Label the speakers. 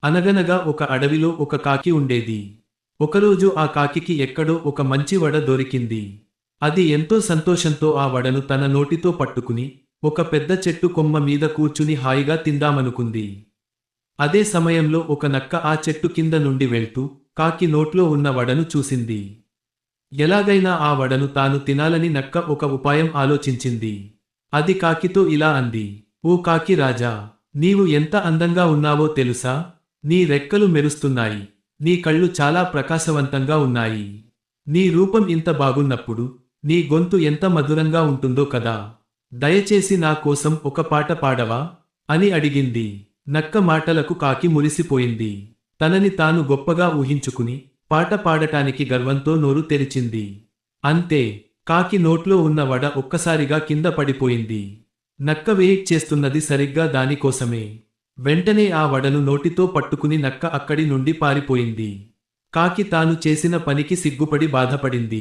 Speaker 1: అనగనగా ఒక అడవిలో ఒక కాకి ఉండేది. ఒకరోజు ఆ కాకికి ఎక్కడో ఒక మంచి వడ దొరికింది. అది ఎంతో సంతోషంతో ఆ వడను తన నోటితో పట్టుకుని ఒక పెద్ద చెట్టు కొమ్మ మీద కూర్చుని హాయిగా తిందామనుకుంది. అదే సమయంలో ఒక నక్క ఆ చెట్టు కింద నుండి వెళ్తూ కాకి నోట్లో ఉన్న వడను చూసింది. ఎలాగైనా ఆ వడను తాను తినాలని నక్క ఒక ఉపాయం ఆలోచించింది. అది కాకితో ఇలా అంది: ఓ కాకి రాజా, నీవు ఎంత అందంగా ఉన్నావో తెలుసా? నీ రెక్కలు మెరుస్తున్నాయి. నీ కళ్ళు చాలా ప్రకాశవంతంగా ఉన్నాయి. నీ రూపం ఇంత బాగున్నప్పుడు నీ గొంతు ఎంత మధురంగా ఉంటుందో కదా. దయచేసి నా కోసం ఒక పాట పాడవా అని అడిగింది. నక్క మాటలకు కాకి మురిసిపోయింది. తనని తాను గొప్పగా ఊహించుకుని పాట పాడటానికి గర్వంతో నోరు తెరిచింది. అంతే, కాకి నోట్లో ఉన్న వడ ఒక్కసారిగా కింద పడిపోయింది. నక్క వెయిట్ చేస్తున్నది సరిగ్గా దానికోసమే. వెంటనే ఆ వడను నోటితో పట్టుకుని నక్క అక్కడి నుండి పారిపోయింది. కాకి తాను చేసిన పనికి సిగ్గుపడి బాధపడింది.